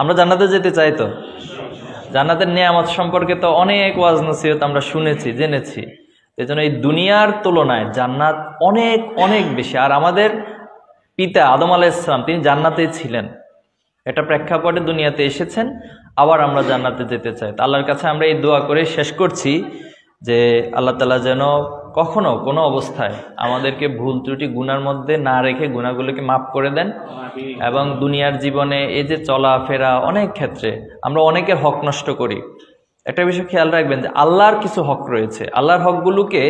আমরা জান্নাতে যেতে চাই তো? জান্নাতের নিয়ামত সম্পর্কে তো অনেক ওয়াজ নসিহত আমরা শুনেছি, জেনেছি। এজন্য এই দুনিয়ার তুলনায় জান্নাত অনেক অনেক বেশি। আর আমাদের পিতা আদম আলাইহিস সালাম তিনি জান্নাতেই ছিলেন, এটা প্রেক্ষাপটে দুনিয়াতে এসেছেন, আবার আমরা জান্নাতে যেতে চাই। তো আল্লাহর কাছে আমরা এই দোয়া করে শেষ করছি যে আল্লাহ তাআলা যেন কখনো কোনো অবস্থায় আমাদেরকে ভুল ত্রুটি গুনার মধ্যে না রেখে গুনাহগুলোকে মাফ করে দেন। এবং দুনিয়ার জীবনে এই যে চলাফেরা অনেক ক্ষেত্রে আমরা অনেকের হক নষ্ট করি। একটা বিষয় খেয়াল রাখবেন যে আল্লাহর কিছু হক রয়েছে, আল্লাহর হকগুলোকে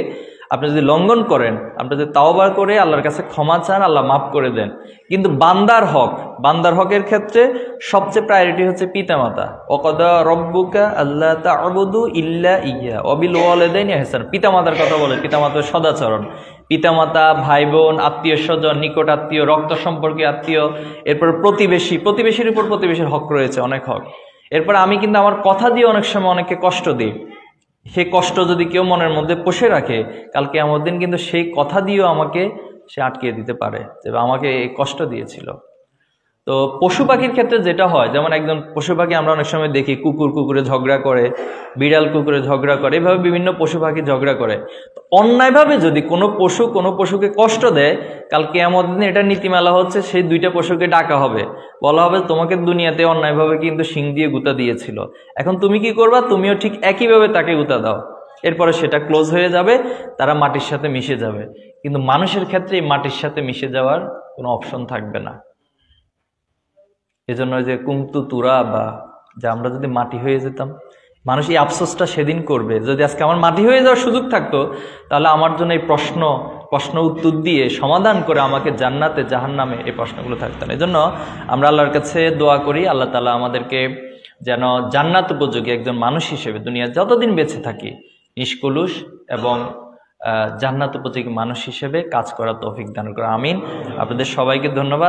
আপনি যদি লঙ্ঘন করেন, আপনি যদি তাওবা করে আল্লাহর কাছে ক্ষমা চান, আল্লাহ মাফ করে দেন। কিন্তু বান্দার হকের ক্ষেত্রে সবচেয়ে প্রায়োরিটি হচ্ছে পিতামাতা। ওয়াকাদা রব্বুকা আল্লা তা'বুদু ইল্লা ইয়্যা ওয়া বিল ওয়ালিদাইনি ইহসান। পিতামাতার কথা বলে, পিতামাতার সদাচরণ, পিতামাতা, ভাই বোন, আত্মীয় স্বজন, নিকট আত্মীয়, রক্ত সম্পর্কীয় আত্মীয়, এরপর প্রতিবেশীর উপর প্রতিবেশীর হক রয়েছে, অনেক হক। এরপর আমি কিন্তু আমার কথা দিয়ে অনেক সময় অনেককে কষ্ট দিই। সেই কষ্ট যদি কেউ মনের মধ্যে পুষে রাখে, কালকে আমার দিন কিন্তু সেই কথা দিয়েও আমাকে সে আটকিয়ে দিতে পারে যে আমাকে এই কষ্ট দিয়েছিল। তো পশু পাখির ক্ষেত্রে যেটা হয়, যেমন একজন পশু পাখি আমরা অনেক সময় দেখি কুকুরে ঝগড়া করে, বিড়াল কুকুরে ঝগড়া করে, এভাবে বিভিন্ন পশু পাখি ঝগড়া করে। অন্যায়ভাবে যদি কোনো পশুকে কষ্ট দেয়, কাল কিয়ামত দিনে এটা নীতিমালা হচ্ছে সেই দুইটা পশুকে ডাকা হবে, বলা হবে তোমাকে দুনিয়াতে অন্যায়ভাবে কিন্তু শিং দিয়ে গুঁতা দিয়েছিল, এখন তুমি কি করবা, তুমিও ঠিক একইভাবে তাকে গুঁতা দাও। এরপরে সেটা ক্লোজ হয়ে যাবে, তারা মাটির সাথে মিশে যাবে। কিন্তু মানুষের ক্ষেত্রে এই মাটির সাথে মিশে যাওয়ার কোনো অপশন থাকবে না। এজন্য যে কুমতু তুরা বা, যে আমরা যদি মাটি হয়ে যেতাম, মানুষ এই আফসোসটা সেদিন করবে। যদি আজকে আমার মাটি হয়ে যাওয়ার সুযোগ থাকতো, তাহলে আমার জন্য এই প্রশ্ন উত্তর দিয়ে সমাধান করে আমাকে জান্নাতে জাহান্নামে এই প্রশ্নগুলো থাকতো না। এজন্য আমরা আল্লাহর কাছে দোয়া করি, আল্লাহ তাআলা আমাদেরকে যেন জান্নাত উপযোগী একজন মানুষ হিসেবে দুনিয়া যতদিন বেঁচে থাকি নিষ্কলুষ এবং জান্নাত উপযোগী মানুষ হিসেবে কাজ করার তৌফিক দান করে। আমিন। আপনাদের সবাইকে ধন্যবাদ।